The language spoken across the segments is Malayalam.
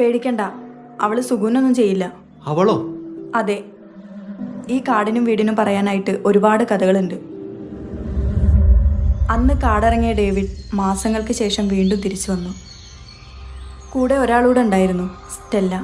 പേടിക്കണ്ട, അവള് സുഗുനൊന്നും ചെയ്യില്ല. അവളോ? അതെ, ഈ കാടിനും വീടിനും പറയാനായിട്ട് ഒരുപാട് കഥകളുണ്ട്. അന്ന് കാടിറങ്ങിയ ഡേവിഡ് മാസങ്ങൾക്ക് ശേഷം വീണ്ടും തിരിച്ചു വന്നു. കൂടെ ഒരാളൂടെ ഉണ്ടായിരുന്നു, സ്റ്റെല്ല.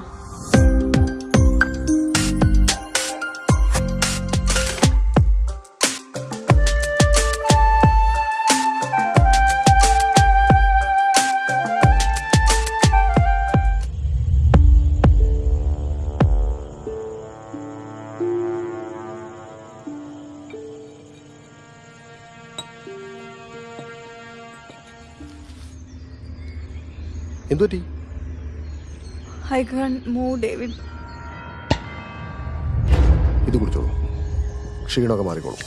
എന്തുപറ്റി? I can't move, David. ഇത് കുടിച്ചോളൂ, ക്ഷീണമൊക്കെ മാറിക്കോളൂ.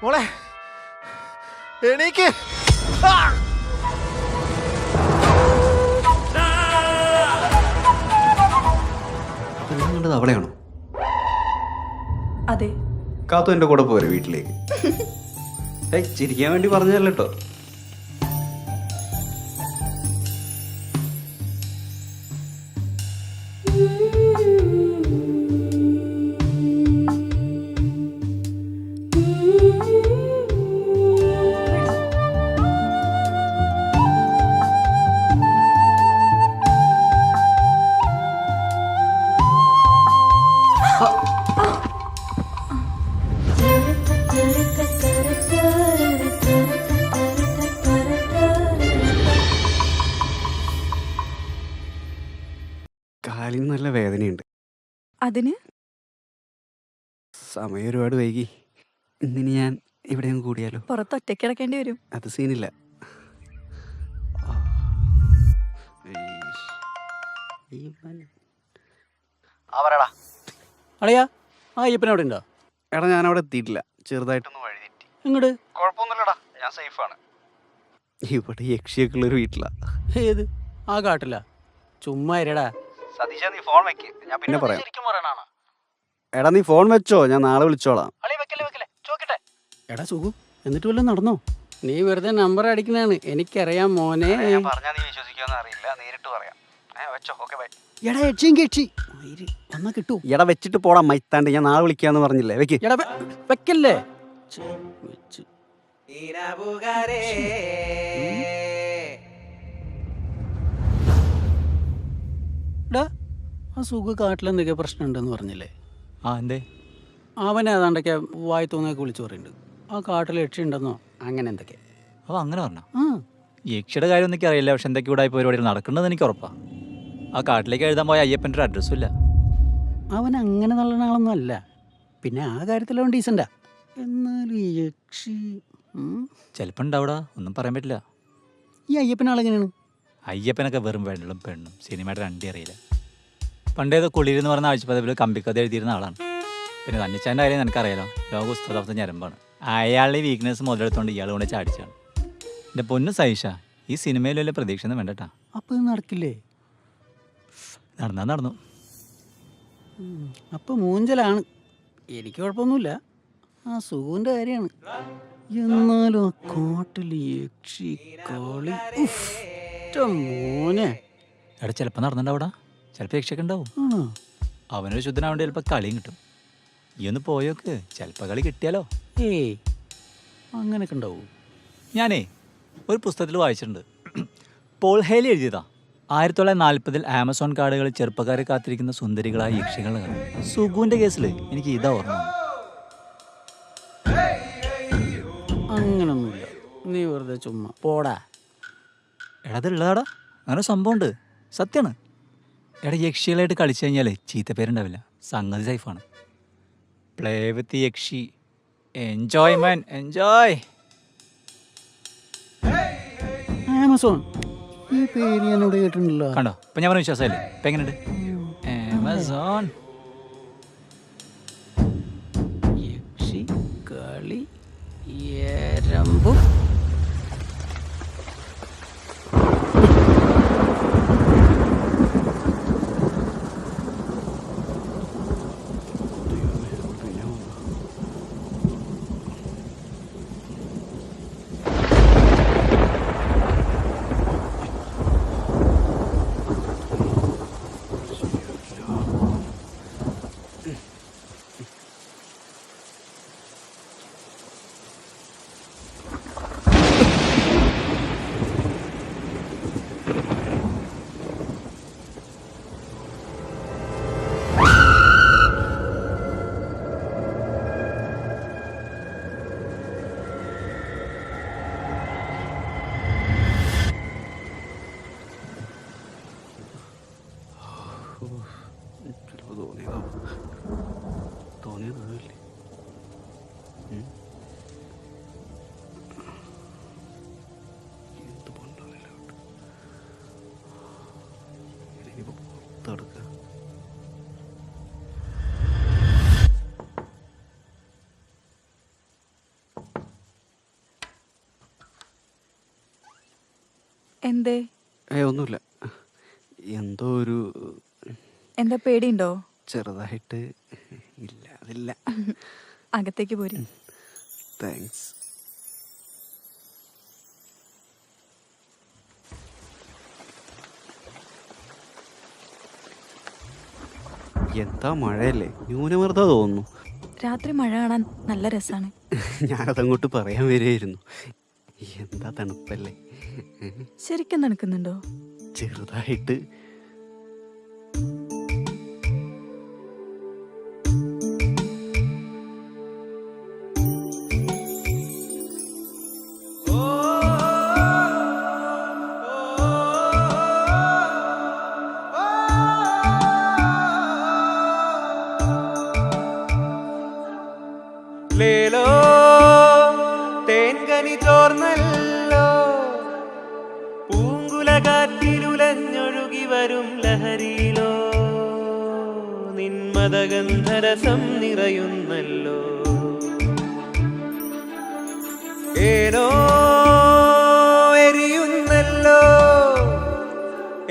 മോളെ എണീക്ക്. അവളെയാണോ? അതെ. കാത്തു എൻ്റെ കൂടെ പോരെ വീട്ടിലേക്ക്. ചിരിക്കാൻ വേണ്ടി പറഞ്ഞതല്ല കേട്ടോ. കാലിന് നല്ല വേദനയുണ്ട്. അതിന് സമയം ഒരുപാട് വൈകി. ഇന്നിനി ഞാൻ ഇവിടെ കൂടിയാലോ? പുറത്ത് ഒറ്റയ്ക്ക് കിടക്കേണ്ടി വരും. അത് സീനില്ല. അളിയാ, ആ അയ്യപ്പൻ അവിടെ ഉണ്ടോ? എടാ ഞാൻ അവിടെ എത്തിയിട്ടില്ല, ചെറുതായിട്ടൊന്ന് വഴി തെറ്റി. ഇങ്ങോട്ട്. കുഴപ്പമൊന്നുമില്ലടാ, ഞാൻ സേഫാണ്. ഇവിടെ യക്ഷിയൊക്കെ ഉള്ളൊരു വീട്ടിലാ. ഏത്? ആ കാട്ടില്ല. ചുമ്മാ ഇരടാ. സതീശ, നീ ഫോൺ വെക്ക്, ഞാൻ പിന്നെ പറയാം. ശരിക്കും പറയണാണ്. എടാ നീ ഫോൺ വെച്ചോ, ഞാൻ നാളെ വിളിച്ചോളാം. എടാ സുഖു, എന്നിട്ട് വല്ലതും നടന്നോ? നീ വെറുതെ നമ്പർ അടിക്കുന്നതാണ്, എനിക്കറിയാം മോനെ. പറഞ്ഞാ നീ വിശ്വസിക്കുമെന്ന് അറിയില്ല, നേരിട്ട് പറയാം. വെച്ചോ, ഓക്കെ ബൈ. എടാ യക്ഷിയും കക്ഷി എന്നാ കിട്ടൂ. എടാ വെച്ചിട്ട് പോടാ മൈത്താണ്ട്, ഞാൻ നാളെ വിളിക്കാന്ന് പറഞ്ഞില്ലേ, വെക്ക്. എടാ വെക്കല്ലേ. എടാ, ആ സുഖ കാട്ടിലെന്തൊക്കെ പ്രശ്നം ഉണ്ടെന്ന് പറഞ്ഞില്ലേ? ആ എന്തേ? അവനെ ഏതാണ്ടൊക്കെ വായി തോന്നിയൊക്കെ വിളിച്ചു പറയുന്നുണ്ട്. ആ കാട്ടിൽ യക്ഷി ഉണ്ടെന്നോ അങ്ങനെ എന്തൊക്കെ. ഓ അങ്ങനെ പറഞ്ഞോ? ആ യക്ഷിയുടെ കാര്യം ഒന്നും എനിക്കറിയില്ല, പക്ഷെ എന്തൊക്കെ ഇവിടെ പരിപാടികൾ നടക്കുന്നത് എനിക്ക് ഉറപ്പാ. ആ കാട്ടിലേക്ക് എഴുതാൻ പോയ അയ്യപ്പൻ്റെ ഒരു അഡ്രസ്സും ഇല്ല. അവൻ അങ്ങനെ നല്ല ആളൊന്നും അല്ല, പിന്നെ ആ കാര്യത്തിലവൻ ഡീസൻ്റാ. എന്നാലും ഈ യക്ഷി ചിലപ്പോൾ ഉണ്ടാവിടാ, ഒന്നും പറയാൻ പറ്റില്ല. ഈ അയ്യപ്പനാളെങ്ങനെയാണ്? അയ്യപ്പനൊക്കെ വെറും വെള്ളം പെണ്ണും സിനിമയുടെ രണ്ടി അറിയില്ല. പണ്ടേത് കുളിരെന്ന് പറഞ്ഞ ആഴ്ചപ്പതിൽ കമ്പിക്കഥ എഴുതിയിരുന്ന ആളാണ്. പിന്നെ തന്നിച്ചാൻ്റെ കാര്യം നിനക്കറിയാലോ, ലോക പുസ്തകത്തെ ഞരമ്പാണ്. അയാളുടെ വീക്ക്നെസ് മുതലെടുത്തോണ്ട് ഇയാൾ കൊണ്ട് ചാടിച്ചാണ്. എൻ്റെ പൊന്നു സൈഷ, ഈ സിനിമയിൽ വലിയ പ്രതീക്ഷ ഒന്നും വേണ്ടട്ടാ. അപ്പോൾ ഇത് നടക്കില്ലേ? നടന്നു. അപ്പോൾ മൂഞ്ചലാണ്. എനിക്ക് കുഴപ്പമൊന്നുമില്ല, ആ സുഖുവിൻ്റെ കാര്യമാണ്. എന്നാലും ആ കാട്ടിൽ യക്ഷി കളി മോനെ. എടാ ചിലപ്പോൾ നടന്നിട്ടുണ്ടാവിടാ, ചിലപ്പോൾ യക്ഷയൊക്കെ ഉണ്ടാവും. ആണോ? അവനൊരു ശുദ്ധനാവേണ്ടി ചിലപ്പോൾ കളിയും കിട്ടും. ഈ ഒന്ന് പോയോക്ക്, ചിലപ്പോൾ കളി കിട്ടിയാലോ. ഏയ് അങ്ങനെയൊക്കെ ഉണ്ടാവും. ഞാനേ ഒരു പുസ്തകത്തിൽ വായിച്ചിട്ടുണ്ട്. Paul Haley എഴുതിയതാ. 1940 ആമസോൺ കാടുകളിൽ ചെറുപ്പക്കാരെ കാത്തിരിക്കുന്ന സുന്ദരികളായ യക്ഷികളുടെ കഥ. സുഗുവിൻ്റെ കേസിൽ എനിക്ക് ഇതാ ഓർമ്മ. അങ്ങനൊന്നുമില്ല, നീ വെറുതെ ചുമ്മാ പോടാ. എടാ അതുള്ളതാടാ, അങ്ങനെ സംഭവമുണ്ട്, സത്യമാണ്. എടാ യക്ഷികളായിട്ട് കളിച്ചു കഴിഞ്ഞാൽ ചീത്തപ്പേരുണ്ടാവില്ല, സംഗതി സേഫാണ്. Play with Yakshi, enjoy man enjoy. Amazon ഈ പേര് ഞാൻ ഇവിടെ കേട്ടിട്ടുണ്ടല്ലോ. കണ്ടോ, ഇപ്പം ഞാൻ പറഞ്ഞ വിശ്വാസമല്ലേ? ഇപ്പം എങ്ങനെയുണ്ട് ആമസോൺ? യക്ഷി അമ്പു. തോന്നിയതല്ലേ എന്ത് പൊന്നല്ല എനിക്കിപ്പോൾ പുറത്തെടുക്കുക. എന്തേ? ഒന്നുമില്ല, എന്തോ ഒരു എന്താ പേടിയുണ്ടോ? ചെറുതായിട്ട്. ഇല്ല, അതില്ല. അകത്തേക്ക് പോരി. താങ്ക്സ്. എന്താ മഴയല്ലേ, ന്യൂനമർദ്ദം തോന്നുന്നു. രാത്രി മഴ കാണാൻ നല്ല രസാണ്. ഞാനതങ്ങോട്ട് പറയാൻ വരികയായിരുന്നു. എന്താ തണുപ്പല്ലേ. ശരിക്കും തണുക്കുന്നുണ്ടോ? ചെറുതായിട്ട്. ലേലോ തേൻകനി ചോർന്നല്ലോ, പൂങ്കുലകാറ്റിലുലഞ്ഞൊഴുകി വരും ലഹരിയിലോ, നിന്മദഗന്ധരസം നിറയുന്നല്ലോ. ഏനോ എരിയുന്നല്ലോ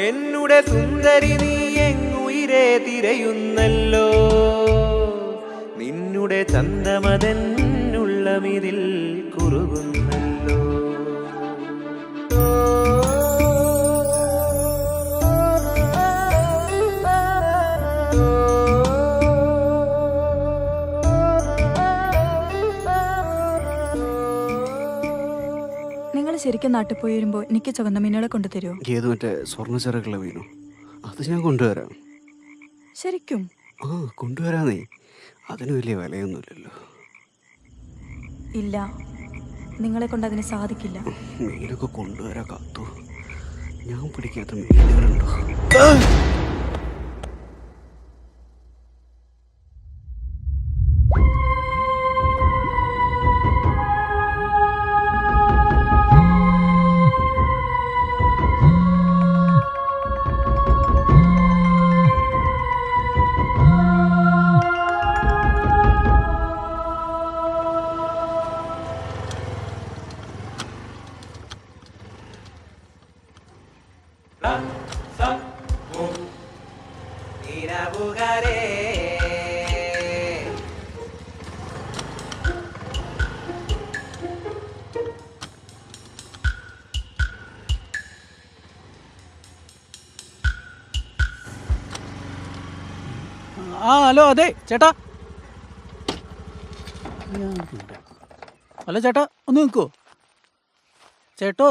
എന്നുടെ സുന്ദരി, നീ എങ്ങുയിരെ തിരയുന്നല്ലോ, നിന്നുടെ ചന്തമതെന്നുള്ളമിതിൽ കുറുകുന്നല്ലോ. നിങ്ങൾ ശരിക്കും നാട്ടിൽ പോയി വരുമ്പോൾ എനിക്ക് ചുവന്ന മീനുകളെ കൊണ്ടുതരുമോ? ഏത് മറ്റേ സ്വർണ്ണച്ചിറക്കുള്ള വീണോ? അത് ഞാൻ കൊണ്ടുവരാം. ശരിക്കും? ആ, കൊണ്ടുവരാന്നേ. അതിന് വലിയ വിലയൊന്നുമില്ലല്ലോ. ഇല്ല, നിങ്ങളെ കൊണ്ട് അതിന് സാധിക്കില്ല. മീനൊക്കെ കൊണ്ടുവരാ കാത്തു. ഞാൻ പിടിക്കാത്ത മീനുകളുണ്ടോ? ആ ഹലോ, അതെ ചേട്ടാ. ഹലോ ചേട്ടാ, ഒന്ന് നിൽക്കുമോ ചേട്ടോ?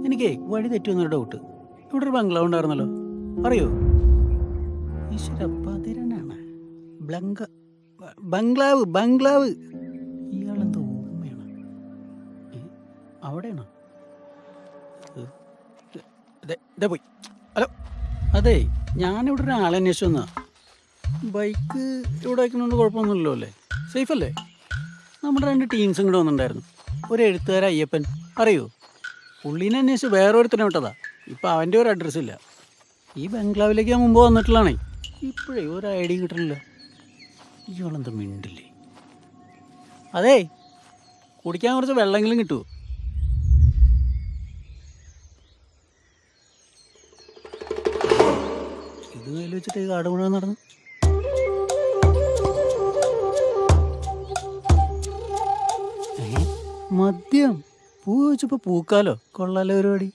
എനിക്കേ വഴി തെറ്റുമെന്നൊരു ഡൗട്ട്. ഇവിടെ ഒരു ബംഗ്ലാവ് ഉണ്ടായിരുന്നല്ലോ, അറിയോ? ഈശ്വരപ്പതിരനാണ് ബംഗ്ലാവ്. ഇയാളെന്തോ ഓർമ്മയാണ്. അവിടെയാണോ? ഇതേ പോയി. ഹലോ, അതെ ഞാനിവിടെ ഒരാളെ അന്വേഷിച്ചു വന്നാ. ബൈക്ക് ഇവിടെ വയ്ക്കുന്നതുകൊണ്ട് കുഴപ്പമൊന്നുമില്ലല്ലോ അല്ലേ? സേഫ് അല്ലേ? നമ്മുടെ 2 ടീംസും കൂടെ വന്നിട്ടുണ്ടായിരുന്നു. ഒരു എഴുത്തുകാരൻ അയ്യപ്പൻ, അറിയോ? പുള്ളീനെ അന്വേഷിച്ച് വേറൊരുത്തനെ വിട്ടതാ. ഇപ്പം അവൻ്റെ ഒരു അഡ്രസ്സില്ല. ഈ ബംഗ്ലാവിലേക്ക് ഞാൻ മുമ്പ് വന്നിട്ടുള്ളതാണേ. ഇപ്പോഴേ ഒരു ഐഡിയ കിട്ടണില്ല. ഇയാളെന്താ മിണ്ടില്ലേ? അതേ, കുടിക്കാൻ കുറച്ച് വെള്ളമെങ്കിലും കിട്ടുമോ? ഇത് കയ്യിൽ വെച്ചിട്ട് ഈ കാട് മുഴുവൻ നടന്നു. മദ്യം പൂ വെച്ചപ്പോ പൂക്കാലോ, കൊള്ളാലോ പരിപാടി.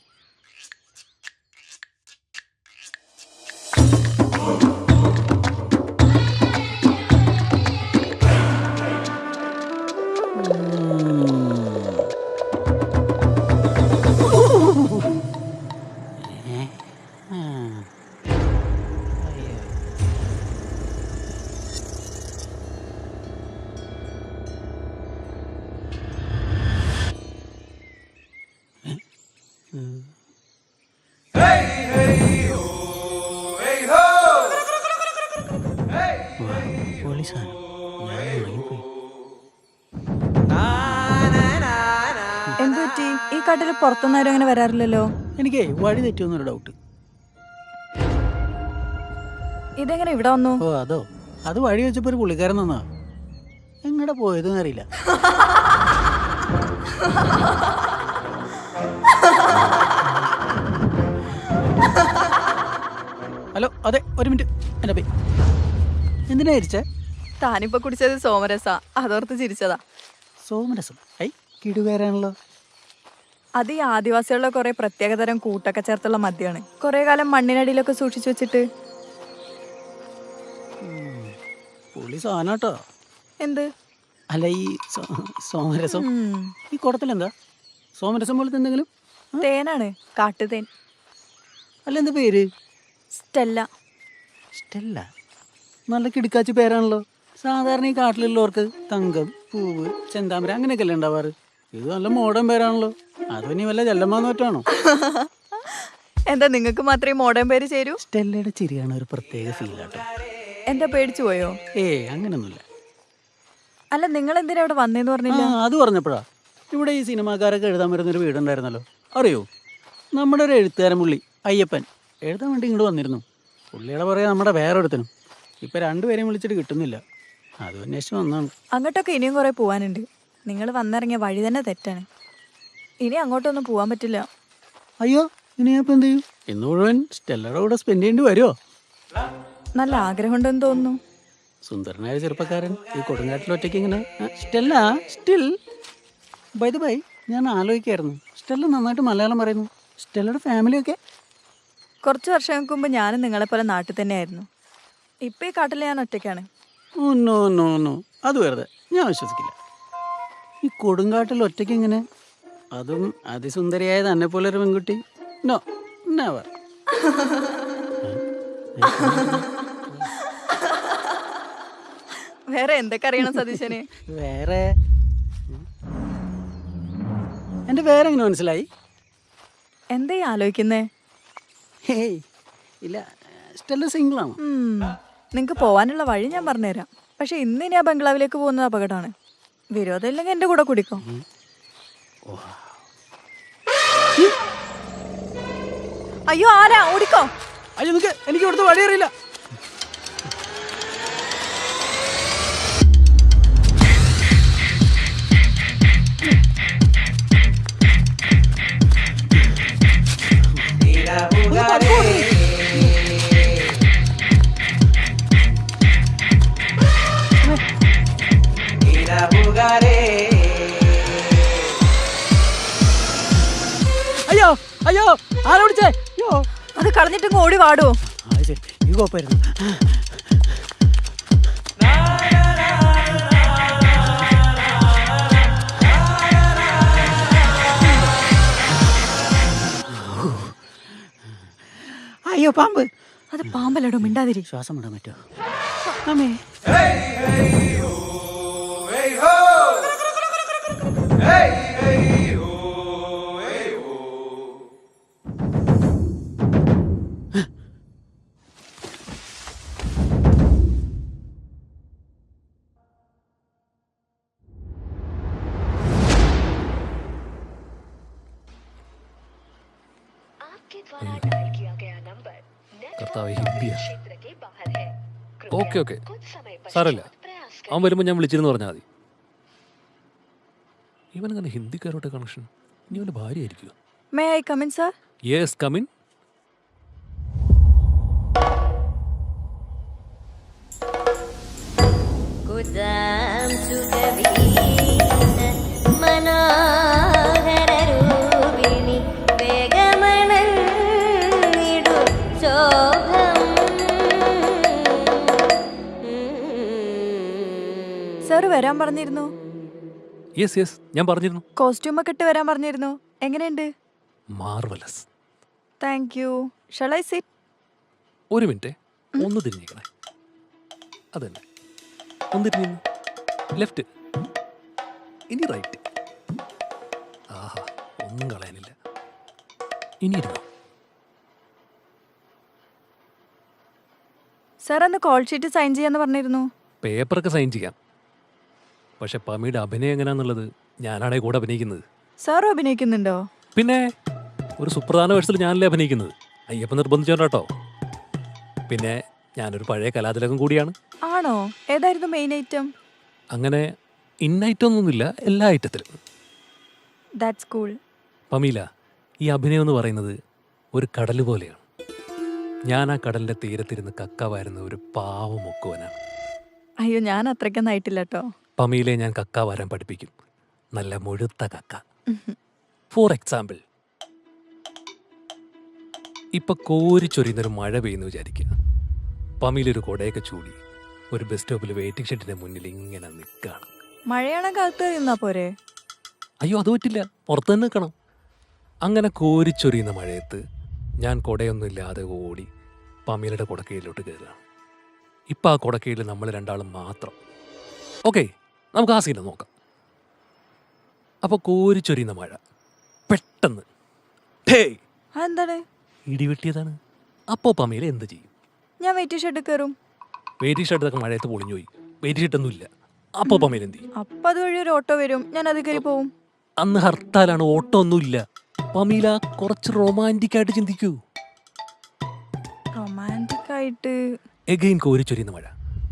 പോലീസാണ്. ഞാൻ ഉറങ്ങിപ്പോയി. എന്തു പറ്റി? ഈ കാട്ടിൽ പുറത്തുനിന്ന് ആരും അങ്ങനെ വരാറില്ലല്ലോ. എനിക്ക് വഴി തെറ്റുമെന്നൊരു ഡൗട്ട്. ഇതെങ്ങനെ ഇവിടെ വന്നു? ഓ അതോ, അത് വഴി വെച്ചപ്പോ ഒരു പുള്ളിക്കാരൻ തന്നാ. എങ്ങടെ പോയതെന്ന് അറിയില്ല. ഹലോ, അതെ, ഒരു മിനിറ്റ്. എൻ്റെ പേ എന്തിനാ ചിരിച്ചേ? താനിപ്പോ കുടിച്ചത് സോമരസ, അതോർത്ത് ചിരിച്ചതാ. സോമരസം? ഐ, കിടുകയറാണല്ലോ. അത് ഈ ആദിവാസികളുടെ കുറെ പ്രത്യേകതരം കൂട്ടൊക്കെ ചേർത്തുള്ള മദ്യമാണ്. കുറെ കാലം മണ്ണിനടിയിലൊക്കെ സൂക്ഷിച്ചു വെച്ചിട്ട്. പുള്ളി സാധനം കേട്ടോ. എന്ത്? അല്ല, ഈ സോമരസം ഉം. ഈ കുടത്തിലെന്താ? സോമരസം പോലത്തെ എന്തെങ്കിലും? തേനാണ്, കാട്ടുതേൻ. അല്ല, എന്താ പേര്? സ്റ്റെല്ല. സ്റ്റെല്ല? നല്ല കിടുക്കാച്ചി പേരാണല്ലോ. സാധാരണ ഈ കാട്ടിലുള്ളവർക്ക് തങ്കം, പൂവ്, ചെന്താമര അങ്ങനെയൊക്കെ അല്ലേ ഉണ്ടാവാറ്. ഇത് നല്ല മോഡേൺ പേരാണല്ലോ. അത് ഇനി വല്ല ചെല്ലമ്മാന്ന് പറ്റാണോ? എന്താ നിങ്ങൾക്ക് മാത്രമേ മോഡേൺ പേര് ചേരൂ? സ്റ്റെല്ലയുടെ ചിരിയാണ് ഒരു പ്രത്യേക ഫീലാട്ടോ. എന്താ പേടിച്ചു പോയോ? അങ്ങനൊന്നുമില്ല. അല്ല, നിങ്ങൾ എന്തിനാ ഇവിടെ വന്നേന്ന് പറഞ്ഞില്ല? അത് പറഞ്ഞപ്പോഴാ, ഇവിടെ ഈ സിനിമാക്കാരൊക്കെ എഴുതാൻ വരുന്നൊരു വീടുണ്ടായിരുന്നല്ലോ, അറിയോ? നമ്മുടെ ഒരു എഴുത്തുകാരൻ പുള്ളി അയ്യപ്പൻ എഴുതാൻ വേണ്ടി ഇങ്ങോട്ട് വന്നിരുന്നു. പുള്ളിയുടെ പറയാ നമ്മുടെ വേറൊരുത്തനും. ഇപ്പം രണ്ടുപേരെയും വിളിച്ചിട്ട് കിട്ടുന്നില്ല. അത് അന്വേഷിച്ച് വന്നാണ്. അങ്ങോട്ടൊക്കെ ഇനിയും കുറെ പോവാനുണ്ട്. നിങ്ങൾ വന്നിറങ്ങിയ വഴി തന്നെ തെറ്റാണ്. ഇനി അങ്ങോട്ടൊന്നും പോവാൻ പറ്റില്ല. അയ്യോ, ഇനി ഞാൻ ഇപ്പം എന്ത് ചെയ്യും? ഇന്ന് മുഴുവൻ സ്റ്റെല്ലയുടെ കൂടെ സ്പെൻഡ് ചെയ്യേണ്ടി വരുമോ? നല്ല ആഗ്രഹമുണ്ടെന്ന് തോന്നുന്നു. സുന്ദരനായ ചെറുപ്പക്കാരൻ ഈ കൊടുങ്കാട്ടിൽ ഒറ്റയ്ക്ക് ഇങ്ങനെ. Stella still by the by, ഞാൻ ആലോചിക്കായിരുന്നു, സ്റ്റെല്ല നന്നായിട്ട് മലയാളം പറയുന്നു. സ്റ്റെല്ലയുടെ ഫാമിലിയൊക്കെ? കുറച്ച് വർഷങ്ങൾക്ക് മുമ്പ് ഞാനും നിങ്ങളെപ്പോലെ നാട്ടിൽ തന്നെയായിരുന്നു. ഇപ്പം ഈ കാട്ടിൽ ഞാൻ ഒറ്റയ്ക്കാണ്. നോ നോ നോ, അത് വെറുതെ, ഞാൻ വിശ്വസിക്കില്ല. ഈ കൊടുങ്കാട്ടിൽ ഒറ്റയ്ക്ക് ഇങ്ങനെ, അതും അതിസുന്ദരിയായ തന്നെ പോലെ ഒരു പെൺകുട്ടി? No, never. വേറെ എന്തൊക്കെ അറിയണം സതീശന്? വേറെ എൻ്റെ പേരെങ്ങനെ മനസ്സിലായി? എന്താ ഈ ആലോചിക്കുന്നേ? ഹേയ് ഇല്ല, സ്റ്റെല്ല സിംഗിളാണോ? നിങ്ങൾക്ക് പോവാനുള്ള വഴി ഞാൻ പറഞ്ഞുതരാം. പക്ഷെ ഇന്ന് ഇനി ആ ബംഗ്ലാവിലേക്ക് പോകുന്നത് അപകടമാണ്. വിരോധം ഇല്ലെങ്കിൽ എൻ്റെ കൂടെ കുടിക്കോ. അയ്യോ, ആരാ? ഓടിക്കോ. അയ്യോ നിക്ക്, എനിക്ക് ഇവിടുത്തെ വഴി അറിയില്ല. അയ്യോ അയ്യോ, ആരോടിച്ചേ? അയ്യോ, അത് കളഞ്ഞിട്ട് ഓടി വാടോ. അത് ശരി, ഈ കോപ്പായിരുന്നു. അയ്യോ, പാമ്പ്. അത് പാമ്പല്ലടോ, മിണ്ടാതിരി. ശ്വാസം വിടാൻ പറ്റുമോ? അമ്മേ. കർത്താവ് ഹിന്ദിയാ. ഓക്കെ ഓക്കെ, സാരമില്ല. അവൻ വരുമ്പോൾ ഞാൻ വിളിച്ചിരുന്നു പറഞ്ഞാൽ മതി. ഇവനങ്ങനെ ഹിന്ദിക്കാരോട്ട് കണക്ഷൻ, ഇനി അവൻ്റെ ഭാര്യ ആയിരിക്കുമോ? May I come in sir? Yes come in. കുതാം സുഖവീന മനോഹരരൂപിണി വേഗമണഞ്ഞിടു ശോഭം. സാർ വരാൻ പറഞ്ഞിരുന്നു. യെസ് യെസ് ഞാൻ പറഞ്ഞിരുന്നു. കോസ്റ്റ്യൂമൊക്കെ ഇട്ട് വരാൻ പറഞ്ഞിരുന്നു. എങ്ങനെയുണ്ട്? Marvellous. Thank you. Shall I sit? ഒരു മിനിറ്റ്, ഒന്ന് തിരിഞ്ഞിരിക്കണേ. അതന്നെ, ഒന്ന് തിരിഞ്ഞു. ലെഫ്റ്റ്, ഇനി റൈറ്റ്. ആഹാ, ഒന്നും കളയാനില്ല. ഇനി ഇരുന്നോ. സാർ അന്ന് കോൾ ഷീറ്റ് സൈൻ ചെയ്യാന്ന് പറഞ്ഞിരുന്നു. പേപ്പറൊക്കെ സൈൻ ചെയ്യാം, പക്ഷെ പമിയുടെ അഭിനയം എങ്ങനെയാന്നുള്ളത് ഞാനാണേ കൂടെ അഭിനയിക്കുന്നത്. സാറും അഭിനയിക്കുന്നുണ്ടോ? പിന്നെ ഒരു സുപ്രധാന വേഷത്തിൽ ഞാനല്ലേ അഭിനയിക്കുന്നത്. അയ്യപ്പൻ നിർബന്ധിച്ചോട്ടോ. പിന്നെ ഞാനൊരു പഴയ കലാതിലകം കൂടിയാണ്. ആണോ? ഏതായിരുന്നു മെയിൻ ഐറ്റം? അങ്ങനെ ഇന്ന ഐറ്റം ഒന്നുമില്ല, എല്ലാ ഐറ്റത്തിലും. That's cool. പമീല, ഈ അഭിനയം എന്ന് പറയുന്നത് ഒരു കടൽ പോലെയാണ്. ഞാൻ ആ കടലിൻ്റെ തീരത്തിരുന്ന് കക്കാവായിരുന്ന ഒരു പാവമൊക്കുവനാണ്. അയ്യോ, ഞാൻ അത്രയ്ക്കൊന്നും ആയിട്ടില്ല കേട്ടോ. പമീലെ ഞാൻ കക്ക വരാൻ പഠിപ്പിക്കും, നല്ല മുഴുത്ത കക്ക. ഫോർ എക്സാമ്പിൾ, ഇപ്പൊ കോരിച്ചൊരിയുന്നൊരു മഴ പെയ്യുന്നു വിചാരിക്കുക. പമീലൊരു കൊടയൊക്കെ ചൂടി ഒരു ബസ് സ്റ്റോപ്പിൽ വെയിറ്റിംഗ് ഷെഡിന്റെ മുന്നിൽ ഇങ്ങനെ നിൽക്കുകയാണ്. മഴയാണെങ്കിൽ അകത്ത് നിന്നാ പോരെ? അയ്യോ, അത് പറ്റില്ല, പുറത്ത് തന്നെ നിൽക്കണം. അങ്ങനെ കോരിച്ചൊരിയുന്ന മഴയത്ത് ഞാൻ കുടയൊന്നുമില്ലാതെ ഓടി പമീലയുടെ കുടക്കീഴിലോട്ട് കയറുകയാണ്. ഇപ്പം ആ കുടക്കീഴിൽ നമ്മൾ രണ്ടാളും മാത്രം. ഓക്കെ, നമുക്ക് ആ സീനെ നോക്കാം. അപ്പോൾ കോരിച്ചൊരിയുന്ന മഴ പെട്ടെന്ന് ഹേയ് എന്താണ്? ഇടിവെട്ടിയതാണ്. അപ്പോൾ പമീല എന്ത് ചെയ്യും? ഞാൻ വെയിറ്റ് ഷെഡ് കയറും. വെയിറ്റിംഗ് ഷെഡൊക്കെ മഴയത്ത് പൊളിഞ്ഞു പോയി, വെയിറ്റിംഗ് ഷെഡൊന്നും ഇല്ല. അപ്പോൾ പമീല എന്ത് ചെയ്യും? അപ്പൊ അതുവഴി ഒരു ഓട്ടോ വരും, ഞാൻ അത് കയറി പോവും. അന്ന് ഹർത്താലാണ്, ഓട്ടോ ഒന്നുമില്ല. പമീല കുറച്ച് റൊമാൻറ്റിക് ആയിട്ട് ചിന്തിക്കൂ. റൊമാൻറ്റിക് ആയിട്ട് എഗെയിൻ കോരിച്ചൊരിയുന്ന മഴ,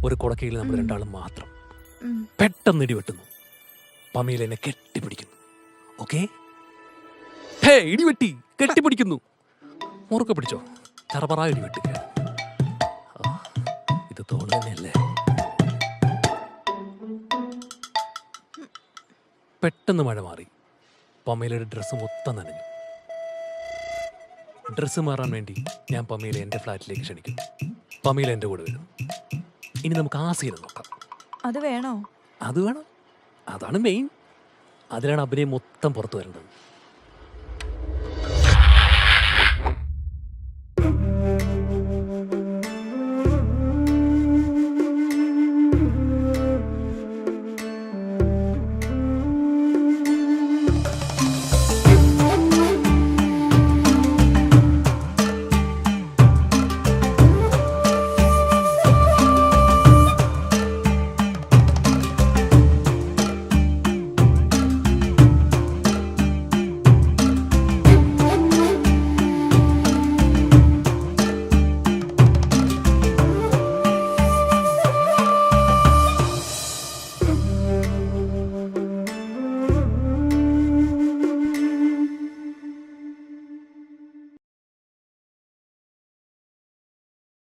ഒരു കുടക്കീഴിൽ നമ്മൾ രണ്ടാളും മാത്രം. പെട്ടെന്ന് ഇടിവെട്ടുന്നു. പമീല എന്നെ കെട്ടിപ്പിടിക്കുന്നു. ഓക്കെ, ഹേ ഇടിവെട്ടി, കെട്ടിപ്പിടിക്കുന്നു. മുറുക്കെ പിടിച്ചോ, ചറപറ ഇടിവെട്ടി. ഇത് തോണു തന്നെയല്ലേ? പെട്ടെന്ന് മഴ മാറി. പമീലയുടെ ഡ്രസ്സ് മൊത്തം നനഞ്ഞു. ഡ്രസ്സ് മാറാൻ വേണ്ടി ഞാൻ പമീല എൻ്റെ ഫ്ലാറ്റിലേക്ക് ക്ഷണിക്കുന്നു. പമീല എൻ്റെ കൂടെ വരും. ഇനി നമുക്ക് ആ സീനെ നോക്കാം. അത് വേണോ? അത് വേണം, അതാണ് മെയിൻ. അതിലാണ് അഭിനയം മൊത്തം പുറത്തു വരേണ്ടത്.